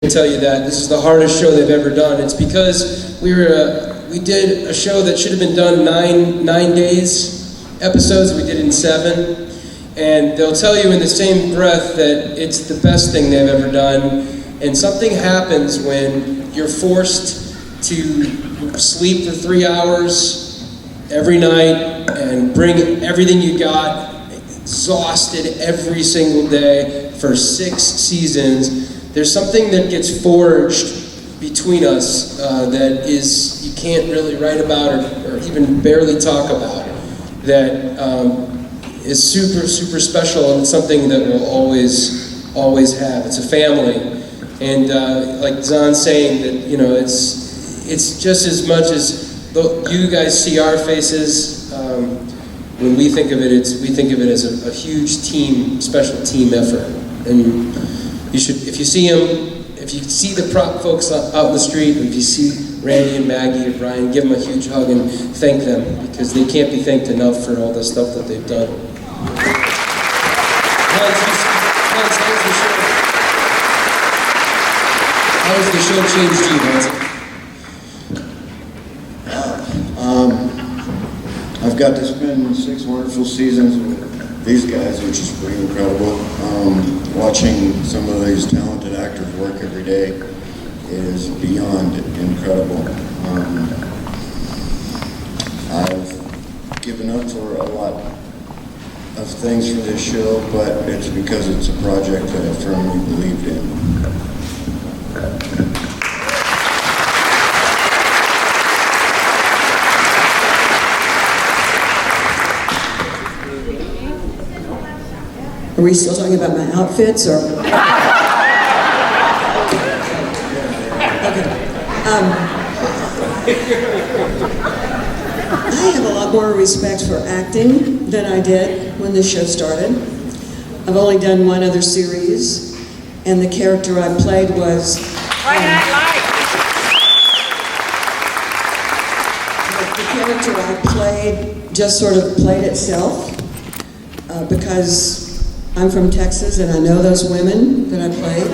tell you that this is the hardest show they've ever done. It's because we did a show that should have been done nine days episodes. We did it in 7, and they'll tell you in the same breath that it's the best thing they've ever done. And something happens when you're forced to sleep for 3 hours every night and bring everything you got, exhausted every single day for 6 seasons. There's something that gets forged between us that is you can't really write about or even barely talk about, that is super, super special, and it's something that we'll always have. It's a family. And like Zan's saying, that it's just as much as you guys see our faces. When we think of it, we think of it as a huge team, special team effort. And you should, if you see them, if you see the prop folks out in the street, if you see Randy and Maggie or Brian, give them a huge hug and thank them, because they can't be thanked enough for all the stuff that they've done. How has the show changed you, Nancy? I've got to spend 6 wonderful seasons with these guys, which is pretty incredible. Watching some of these talented actors work every day is beyond incredible. I've given up for a lot of things for this show, but it's because it's a project that I firmly believed in. Are we still talking about my outfits, or? Okay. I have a lot more respect for acting than I did when this show started. I've only done 1 other series, and the character I played was... the character I played just sort of played itself, because I'm from Texas, and I know those women that I played,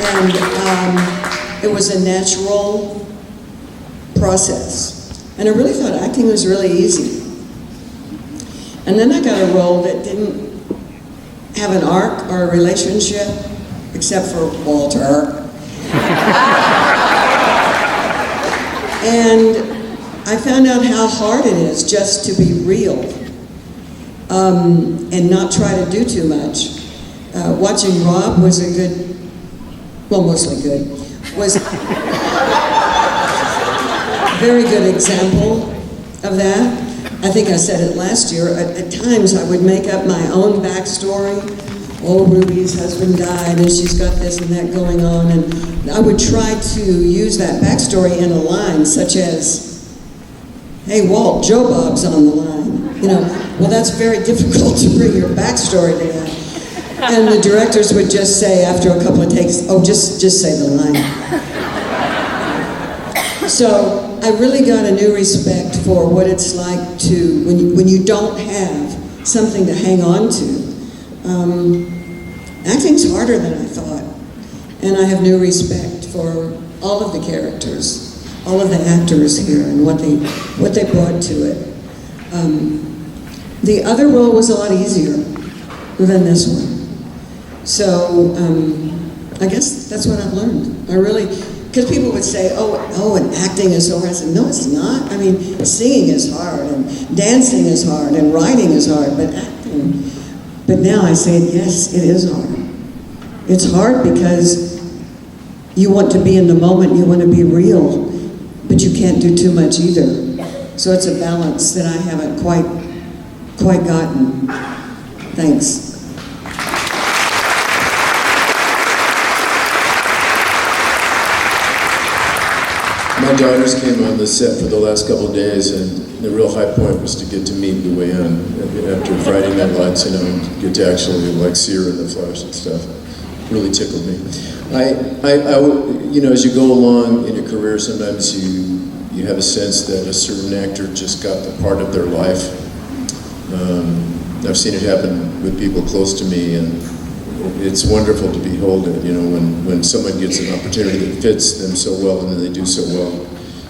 and it was a natural process. And I really thought acting was really easy. And then I got a role that didn't have an arc or a relationship, except for Walter. And I found out how hard it is just to be real. And not try to do too much. Watching Rob was a good, well, mostly good, was a very good example of that. I think I said it last year. At times I would make up my own backstory. Oh, Ruby's husband died and she's got this and that going on. And I would try to use that backstory in a line such as, hey, Walt, Joe Bob's on the line. Well, that's very difficult to bring your backstory to that. And the directors would just say after a couple of takes, oh, just say the line. So I really got a new respect for what it's like to, when you don't have something to hang on to. Acting's harder than I thought. And I have new respect for all of the characters, all of the actors here, and what they brought to it. The other role was a lot easier than this one. So I guess that's what I've learned. I really, because people would say, oh, and acting is so hard. I said, no, it's not. I mean, singing is hard, and dancing is hard, and writing is hard, but acting. But now I say, yes, it is hard. It's hard because you want to be in the moment, you want to be real, but you can't do too much either. So it's a balance that I haven't quite gotten. Thanks. My daughters came on the set for the last couple of days, and the real high point was to get to meet Luann after Friday Night Lights, and get to actually see her in the flesh and stuff. Really tickled me. As you go along in your career, sometimes you have a sense that a certain actor just got the part of their life. I've seen it happen with people close to me, and it's wonderful to behold it, when someone gets an opportunity that fits them so well and then they do so well.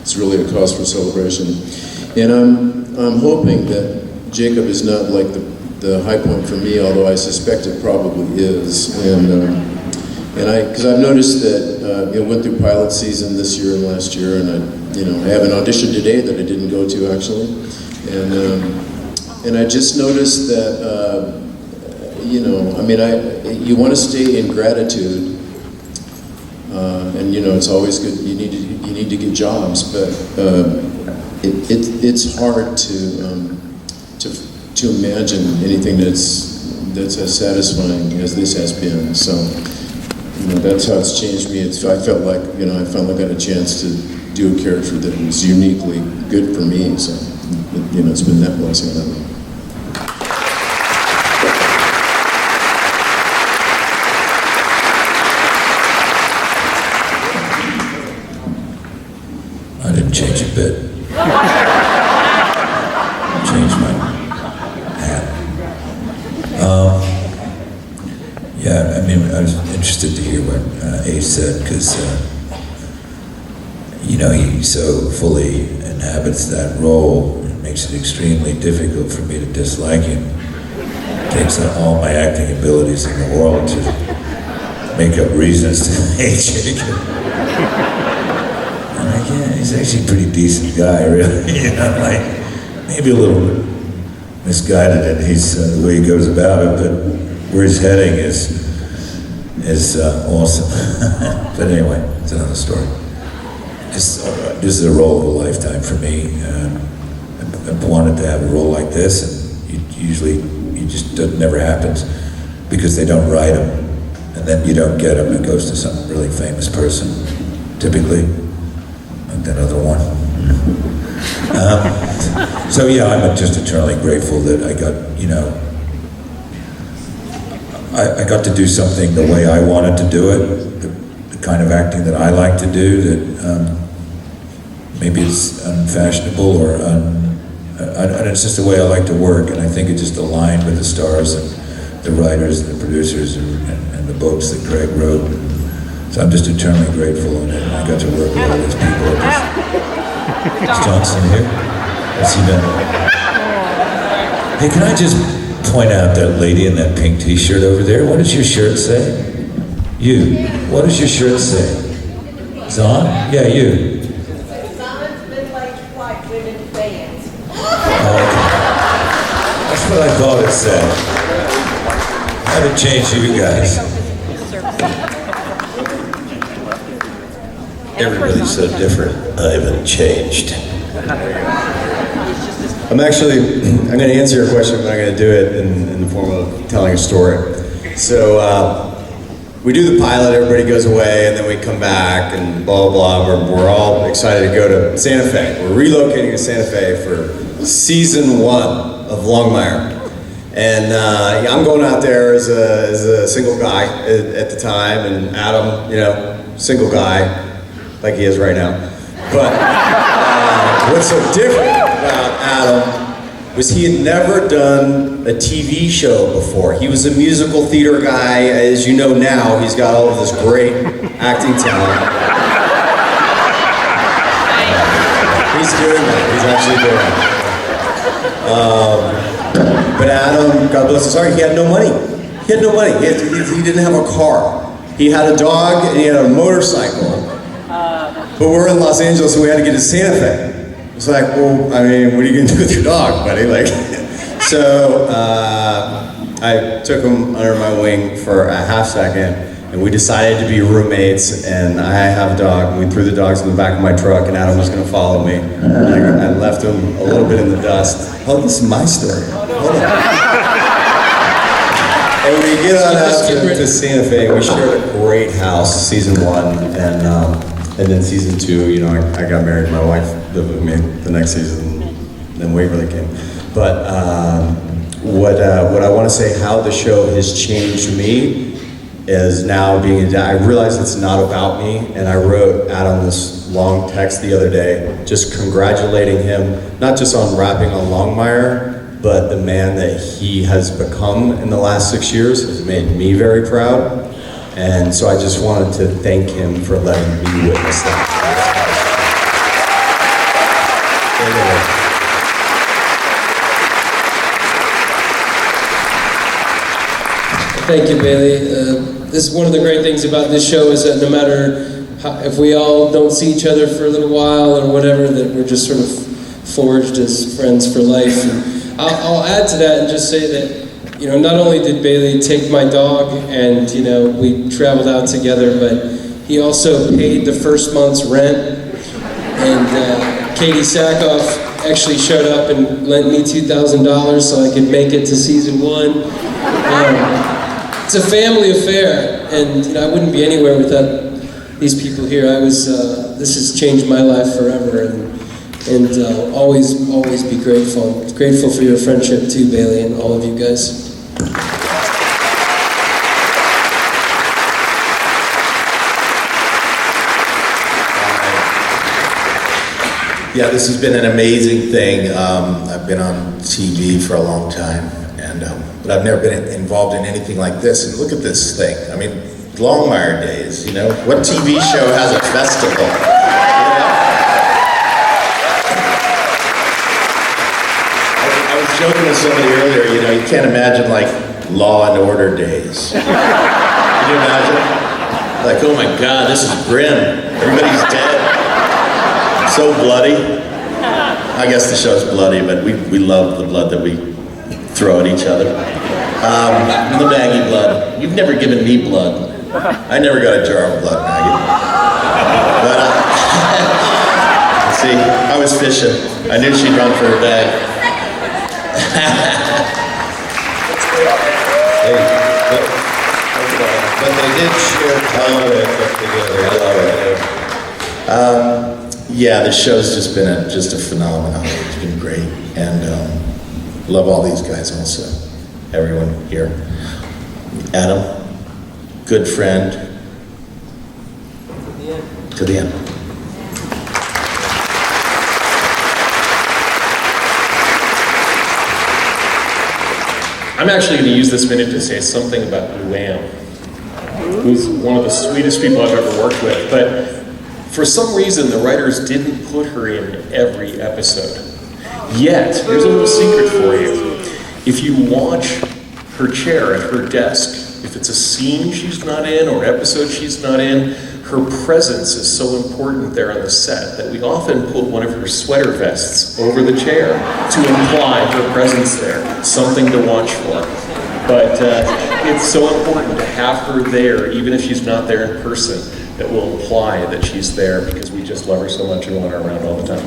It's really a cause for celebration. And I'm hoping that Jacob is not like the high point for me, although I suspect it probably is. Because I've noticed that I went through pilot season this year and last year, and I have an audition today that I didn't go to actually, and I just noticed that you want to stay in gratitude, and it's always good. You need to get jobs, but it's hard to imagine anything that's as satisfying as this has been. So. That's how it's changed me. I felt like, I finally got a chance to do a character that was uniquely good for me. So, it's been that blessing on me. I didn't change a bit. Changed my hat. Yeah, I was interested to hear what Ace said, because, he so fully inhabits that role. It makes it extremely difficult for me to dislike him. It takes all my acting abilities in the world to make up reasons to hate Jacob. And he's actually a pretty decent guy, really. Maybe a little bit misguided in the way he goes about it, but where he's heading is awesome. But anyway, it's another story. This is a role of a lifetime for me. I've wanted to have a role like this, and it never happens because they don't write them, and then you don't get them. It goes to some really famous person, typically, like that other one. So yeah, I'm just eternally grateful that I got, I got to do something the way I wanted to do it, the kind of acting that I like to do, that maybe it's unfashionable or it's just the way I like to work, and I think it just aligned with the stars and the writers and the producers and the books that Craig wrote. So I'm just eternally grateful, and I got to work with all these people. Is Johnson here? Has he been? Hey, can I just point out that lady in that pink t-shirt over there? What does your shirt say? You. What does your shirt say? Zahn? Yeah, you. Zahn's middle-aged white women fans. Oh, okay. That's what I thought it said. How to change you guys. Everybody's so different. I haven't changed. I'm going to answer your question, but I'm going to do it in the form of telling a story. So we do the pilot, everybody goes away, and then we come back and blah, blah, blah. We're all excited to go to Santa Fe. We're relocating to Santa Fe for season 1 of Longmire. And I'm going out there as a single guy at the time, and Adam, single guy, like he is right now. But what's so different about Adam was he had never done a TV show before. He was a musical theater guy. As you know now, he's got all of this great acting talent. He's doing that. He's actually doing it. But Adam, God bless his heart, he had no money. He had no money. He didn't have a car. He had a dog and he had a motorcycle. But we're in Los Angeles and we had to get to Santa Fe. It's like, well, what are you gonna do with your dog, buddy? So I took him under my wing for a half second, and we decided to be roommates, and I have a dog, and we threw the dogs in the back of my truck, and Adam was gonna follow me. And I left him a little bit in the dust. Oh, this is my story. Hold on. And we get on out to Santa Fe, and we shared a great house, season 1, and then season 2, I got married, my wife lived with me the next season, then Waverly came. But what I want to say, how the show has changed me is now being a dad. I realize it's not about me, and I wrote Adam this long text the other day, just congratulating him, not just on wrapping on Longmire, but the man that he has become in the last 6 years has made me very proud. And so I just wanted to thank him for letting me witness that. Thank you, Bailey. This is one of the great things about this show is that no matter if we all don't see each other for a little while or whatever, that we're just sort of forged as friends for life. And I'll add to that and just say that, you know, not only did Bailey take my dog and, you know, we traveled out together, but he also paid the first month's rent. And Katie Sackhoff actually showed up and lent me $2,000 so I could make it to season 1. It's a family affair, and you know, I wouldn't be anywhere without these people here. This has changed my life forever, and always be grateful. Grateful for your friendship too, Bailey, and all of you guys. Yeah, this has been an amazing thing. I've been on TV for a long time, but I've never been involved in anything like this. And look at this thing. I mean, Longmire Days, you know? What TV show has a festival? You know? I was joking with somebody earlier, you know, you can't imagine like Law and Order days. Can you imagine? Like, oh my God, this is grim. Everybody's dead. So bloody. I guess the show's bloody, but we love the blood that we throw at each other. The Maggie blood. You've never given me blood. I never got a jar of blood, Maggie. But, see, I was fishing. I knew she'd run for her bag. But they did share time together. I love it. Yeah, the show's just been a phenomenon. It's been great, and love all these guys also. Everyone here. Adam, good friend. To the end. I'm actually going to use this minute to say something about Luann, who's one of the sweetest people I've ever worked with, but for some reason, the writers didn't put her in every episode. Yet, here's a little secret for you. If you watch her chair at her desk, if it's a scene she's not in or episode she's not in, her presence is so important there on the set that we often put one of her sweater vests over the chair to imply her presence there, something to watch for. But it's so important to have her there, even if she's not there in person, that will imply that she's there because we just love her so much and want her around all the time.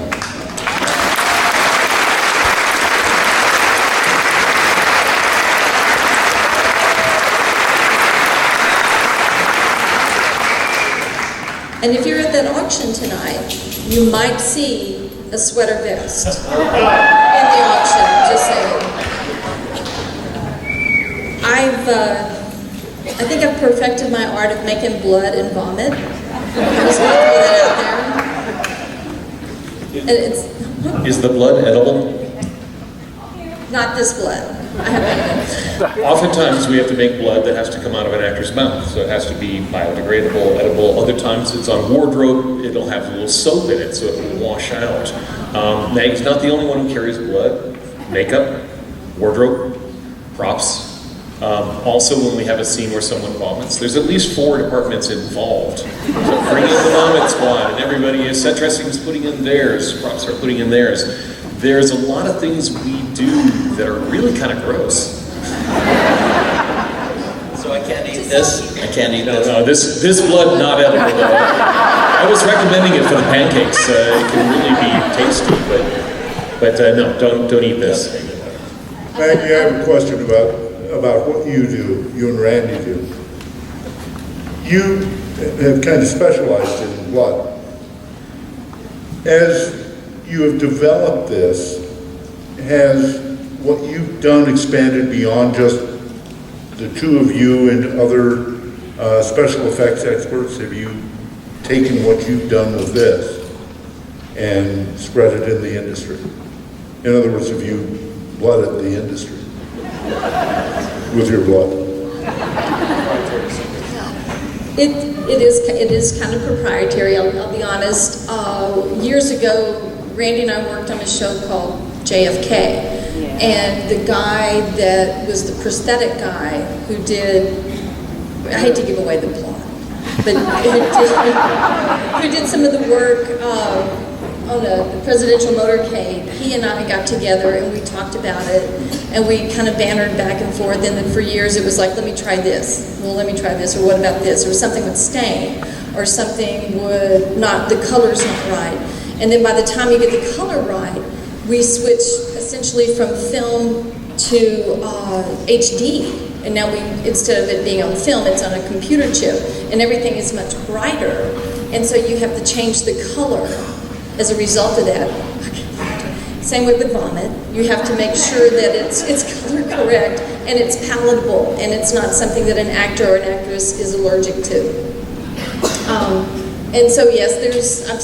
And if you're at that auction tonight, you might see a sweater vest in the auction, just saying. I think I've perfected my art of making blood and vomit. I'm just going to throw that out there. And it's Is the blood edible? not this blood. I haven't. Oftentimes we have to make blood that has to come out of an actor's mouth, so it has to be biodegradable, edible. Other times it's on wardrobe, it'll have a little soap in it so it will wash out. Meg's not the only one who carries blood. Makeup, wardrobe, props. Also when we have a scene where someone vomits, there's at least 4 departments involved. So bring in the vomit squad, and everybody is set dressing is putting in theirs, props are putting in theirs. There's a lot of things we do that are really kind of gross. So I can't eat this? I can't eat this? No, this blood not edible. I was recommending it for the pancakes. It can really be tasty, but no, don't eat this. Maggie, I have a question about what you do, you and Randy do. You have kind of specialized in blood. As you have developed this, has what you've done expanded beyond just the 2 of you and other special effects experts? Have you taken what you've done with this and spread it in the industry? In other words, have you flooded the industry with your blood. It is kind of proprietary, I'll be honest. Years ago, Randy and I worked on a show called JFK. And the guy that was the prosthetic guy who did, I hate to give away the plot, but who did some of the work on the presidential motorcade, he and I got together and we talked about it, and we kind of bantered back and forth, and then for years it was like, let me try this, well, let me try this, or what about this, or something would stain, or something would not, the color's not right. And then by the time you get the color right, we switch essentially from film to HD. And now instead of it being on film, it's on a computer chip. And everything is much brighter. And so you have to change the color as a result of that. Same way with vomit. You have to make sure that it's color correct and it's palatable and it's not something that an actor or an actress is allergic to. And so yes, I've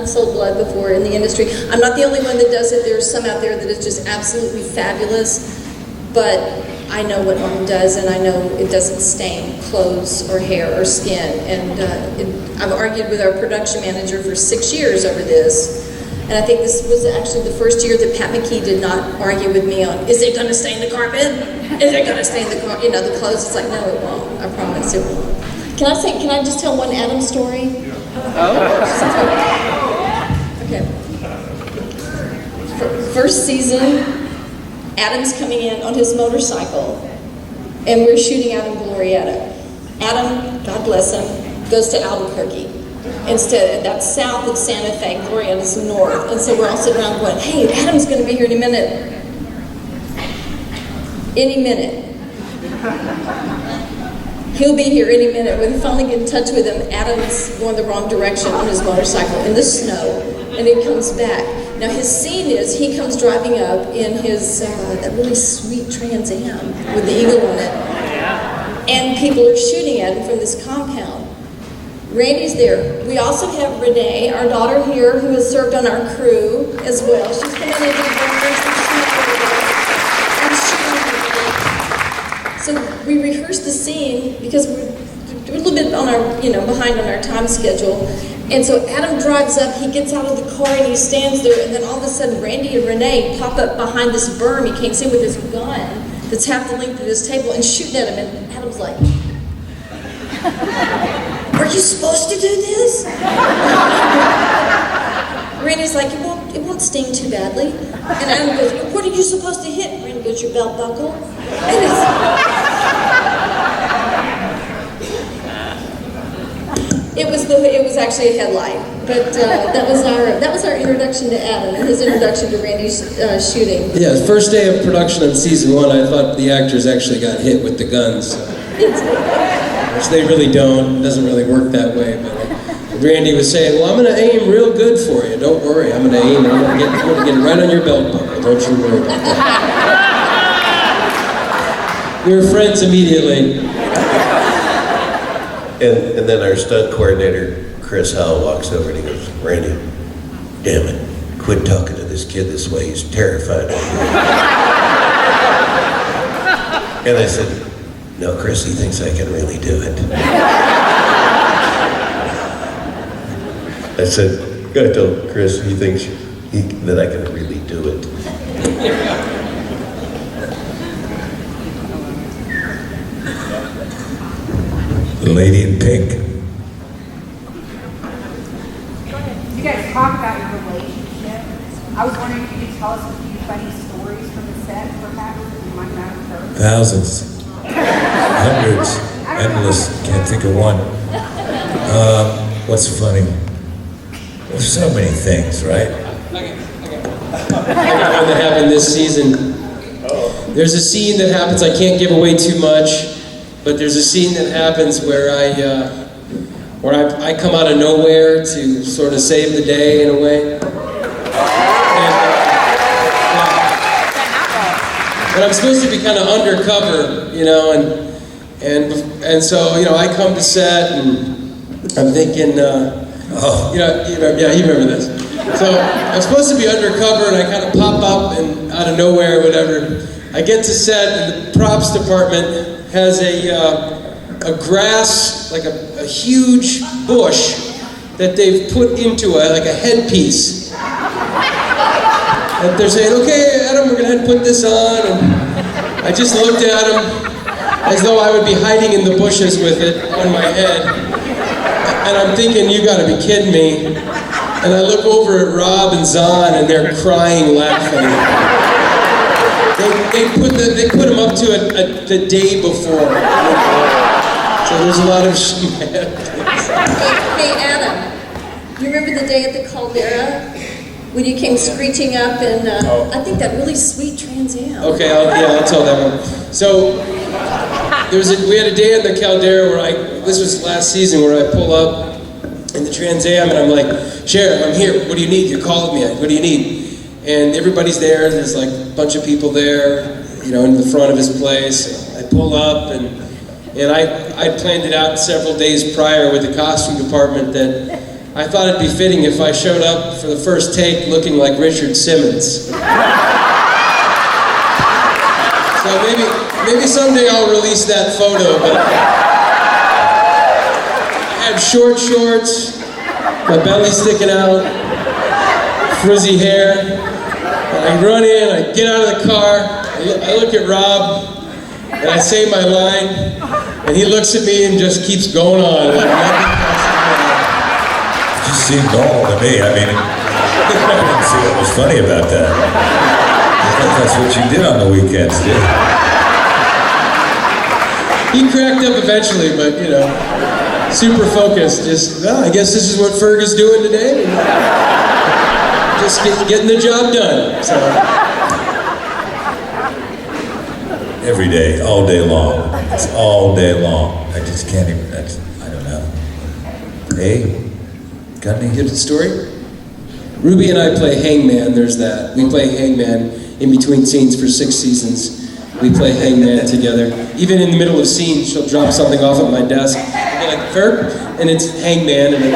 sold blood before in the industry. I'm not the only one that does it. There's some out there that is just absolutely fabulous, but I know what mine does, and I know it doesn't stain clothes or hair or skin. And I've argued with our production manager for 6 years over this, and I think this was actually the first year that Pat McKee did not argue with me on, is it going to stain the carpet? Is it going to stain the clothes? It's like, no, it won't. I promise it won't. Can I just tell one Adam story? Okay. First season, Adam's coming in on his motorcycle, and we're shooting out in Glorietta. Adam, God bless him, goes to Albuquerque. Instead, that's south of Santa Fe, Glorietta's north. And so we're all sitting around going, hey, Adam's going to be here any minute. Any minute. He'll be here any minute. When we finally get in touch with him, Adam's going the wrong direction on his motorcycle in the snow, and he comes back. Now his scene is he comes driving up in his that really sweet Trans Am with the eagle on it, and people are shooting at him from this compound. Randy's there. We also have Renee, our daughter here, who has served on our crew as well. She's come in and so we rehearsed the scene because we're a little bit on our, behind on our time schedule. And so Adam drives up, he gets out of the car and he stands there, and then all of a sudden Randy and Renee pop up behind this berm. He can't see with his gun that's half the length of this table and shooting at him, and Adam's like, are you supposed to do this? Randy's like, it won't sting too badly. And Adam goes, what are you supposed to hit? Randy goes, your belt buckle. And it was actually a headlight, but that was our introduction to Adam and his introduction to Randy's shooting. Yeah, the first day of production on season 1, I thought the actors actually got hit with the guns, which they really don't. It doesn't really work that way. But Randy was saying, "Well, I'm going to aim real good for you. Don't worry, I'm going to aim. I'm going to get right on your belt buckle. Don't you worry about that." We were friends immediately. And then our stunt coordinator, Chris Howell, walks over and he goes, Randy, damn it, quit talking to this kid this way, he's terrified of you. And I said, no, Chris, he thinks I can really do it. I said, I told Chris, he thinks that I can really do it. The lady in pink. You guys talk about your relationship. I was wondering if you could tell us a few funny stories from the set, perhaps, that you might not have heard. Thousands. Hundreds. Endless. Can't think of one. What's funny? There's so many things, right? I got one that happened this season. There's a scene that happens, I can't give away too much, but there's a scene that happens where I come out of nowhere to sort of save the day in a way. And I'm supposed to be kind of undercover, and so, I come to set and I'm thinking, you remember this. So I'm supposed to be undercover, and I kind of pop up and out of nowhere, whatever. I get to set, and the props department has a grass, like a huge bush that they've put into like a headpiece. And they're saying, "Okay, Adam, we're gonna put this on." And I just looked at him as though I would be hiding in the bushes with it on my head. And I'm thinking, you gotta be kidding me. And I look over at Rob and Zahn, and they're crying, laughing. They put him up to it the day before. So there's a lot of shenanigans. Hey, Adam, you remember the day at the Caldera when you came screeching up and I think that really sweet Trans Am? Okay, I'll tell that one. So we had a day at the Caldera where this was last season, where I pull up in the Trans Am and I'm like, "Sheriff, I'm here. What do you need? You're calling me. What do you need?" And everybody's there. There's like a bunch of people there, in the front of his place. I pull up and I planned it out several days prior with the costume department that I thought it'd be fitting if I showed up for the first take looking like Richard Simmons. So maybe someday I'll release that photo, but I had short shorts, my belly sticking out, frizzy hair. And I run in, I get out of the car, I look at Rob, and I say my line, and he looks at me and just keeps going on. Like nothing Just seemed normal to me. I mean, I didn't see what was funny about that. I thought that's what you did on the weekends, dude. He cracked up eventually, but super focused. Just, I guess this is what Fergus doing today. Just getting the job done. So. Every day, all day long. It's all day long. I just can't even, I don't know. Hey, got any Get the story? Ruby and I play hangman, there's that. We play hangman in between scenes for 6 seasons. We play hangman together. Even in the middle of scenes, she'll drop something off at my desk. I'll be like, "Ferg," and it's hangman. And then...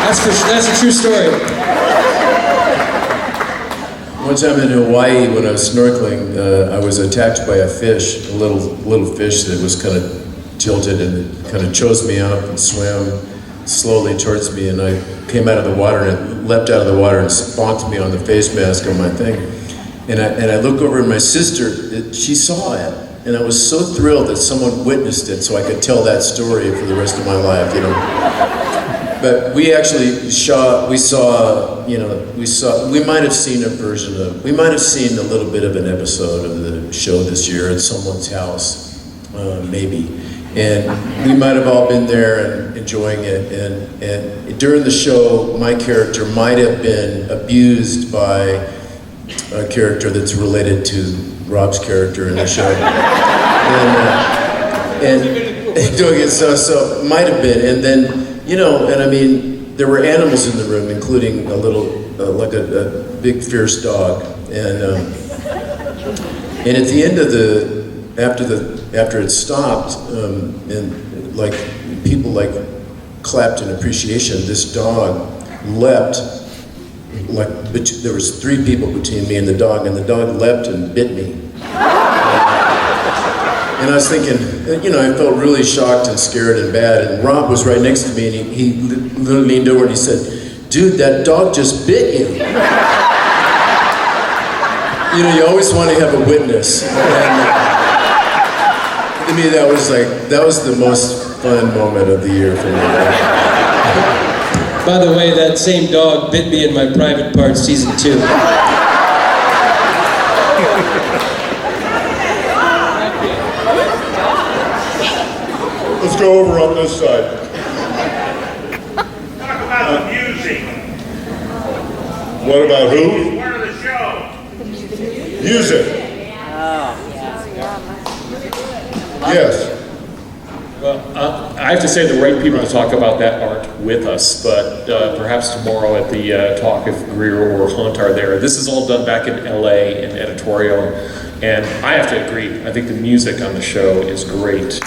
That's a true story. One time in Hawaii, when I was snorkeling, I was attacked by a fish, a little fish that was kind of tilted and kind of chose me up and swam slowly towards me, and I came out of the water and it leapt out of the water and bonked me on the face mask on my thing. And I look over at my sister, she saw it, and I was so thrilled that someone witnessed it so I could tell that story for the rest of my life, But we actually we might have seen a little bit of an episode of the show this year at someone's house, maybe. And we might have all been there and enjoying it. And during the show, my character might have been abused by a character that's related to Rob's character in the show. And doing it, so might have been. And then, and I mean, there were animals in the room, including a little, like a big fierce dog. And at the end of after it stopped, and like people clapped in appreciation, this dog leapt, there was 3 people between me and the dog leapt and bit me. And I was thinking, I felt really shocked and scared and bad, and Rob was right next to me, and he leaned over and he said, "Dude, that dog just bit you." You always want to have a witness. And, to me, that was the most fun moment of the year for me. By the way, that same dog bit me in my Private Parts season 2. Let's go over on this side. Talk about the music. What about who? Part of the show. Music. Yes. Well, I have to say the right people to talk about that aren't with us, but perhaps tomorrow at the talk, if Greer or Hunt are there. This is all done back in LA in editorial, and I have to agree. I think the music on the show is great.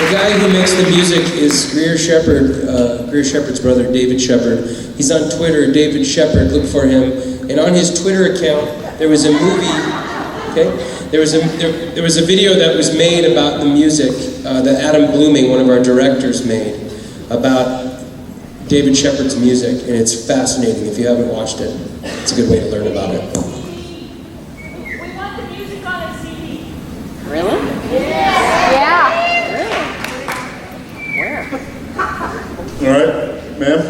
The guy who makes the music is Greer Shepherd, Greer Shepherd's brother, David Shepherd. He's on Twitter, David Shepherd, look for him. And on his Twitter account, there was a movie, okay? There was a video that was made about the music that Adam Blooming, one of our directors, made about David Shepherd's music, and it's fascinating. If you haven't watched it, it's a good way to learn about it. We want the music on a CD. Really? Yeah. Where? All right, ma'am?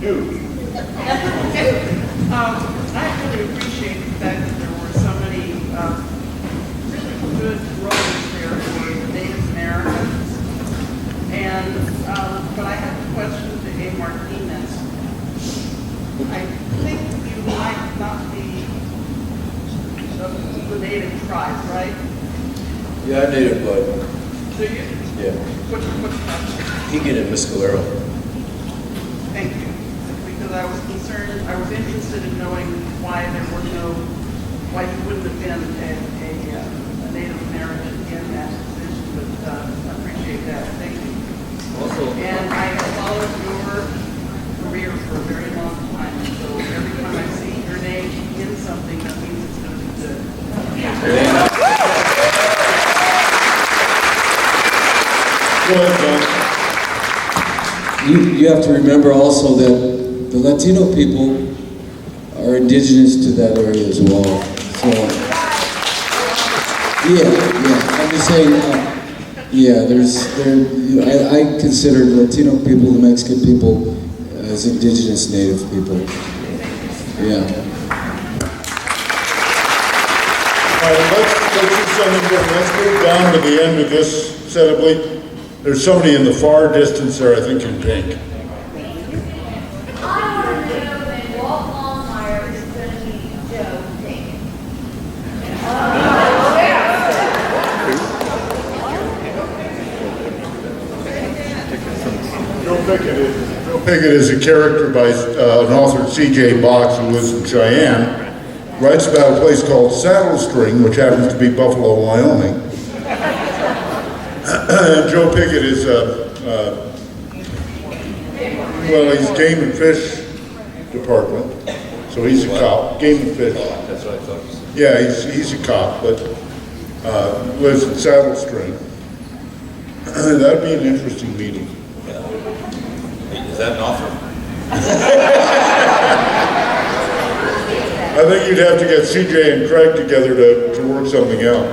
You. I really appreciate the fact that there were so many really good roles there for the Native Americans. And, but I have a question to A. Martinez. I think you might not be of the native tribe, right? Yeah, I'm native blood. Do you? Yeah. What's that? Pekin and Mescalero. Thank you. Because I was concerned, I was interested in knowing why there were why you wouldn't have been a Native American in that position, but I appreciate that. Thank you. Also, And I have followed your career for a very long time, so every time I see your name in something, that means it's going to be good. Go ahead, John. You have to remember also that the Latino people are indigenous to that area as well. So, I'm just saying, I consider Latino people, the Mexican people, as indigenous native people. Yeah. All right, let's do something different. Let's move down to the end of this set of bleep. There's somebody in the far distance there, I think, in pink. I want to know that Walt Longmire is going to be Joe Pickett. Joe Pickett is a character by an author, C.J. Box, who lives in Cheyenne. Writes about a place called Saddle String, which happens to be Buffalo, Wyoming. And Joe Pickett is, he's game and fish department, so he's a cop, game and fish. That's what I thought you said. Yeah, he's a cop, but lives in Saddle String. That'd be an interesting meeting. Is that an offer? I think you'd have to get CJ and Craig together to work something out.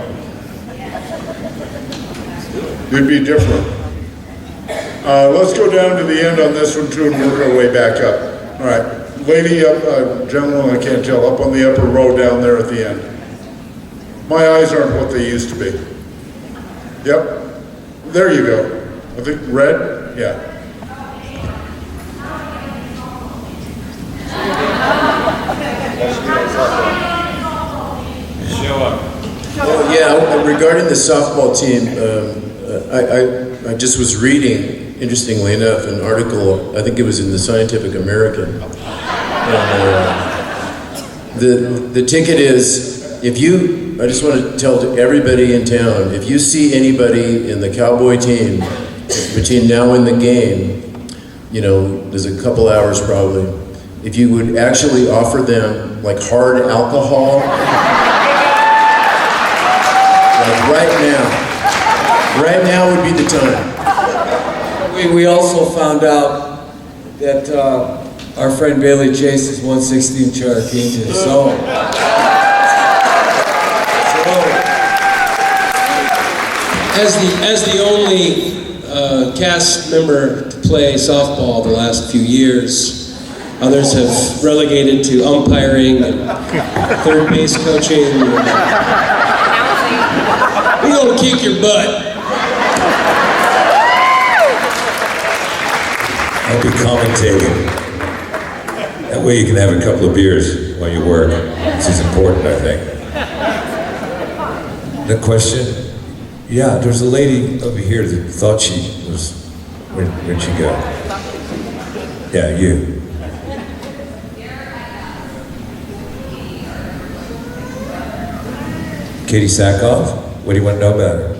It'd be different. Let's go down to the end on this one too and work our way back up. All right, lady up, gentleman, I can't tell, up on the upper row down there at the end. My eyes aren't what they used to be. Yep, there you go. I think red, yeah. Show up. Well, yeah, regarding the softball team, I just was reading, interestingly enough, an article, I think it was in the Scientific American. And, the ticket is, I just want to tell to everybody in town, if you see anybody in the Cowboy team between now and the game, there's a couple hours probably, if you would actually offer them like hard alcohol, like right now would be the time. We also found out that our friend Bailey Chase is 116 Cherokee. So as the only cast member to play softball the last few years, others have relegated to umpiring and third base coaching. We're gonna kick your butt. I'll be commentating. That way you can have a couple of beers while you work. This is important, I think. The question? Yeah, there's a lady over here that thought she was... Where'd she go? Yeah, you. Katie Sackhoff? What do you want to know about her?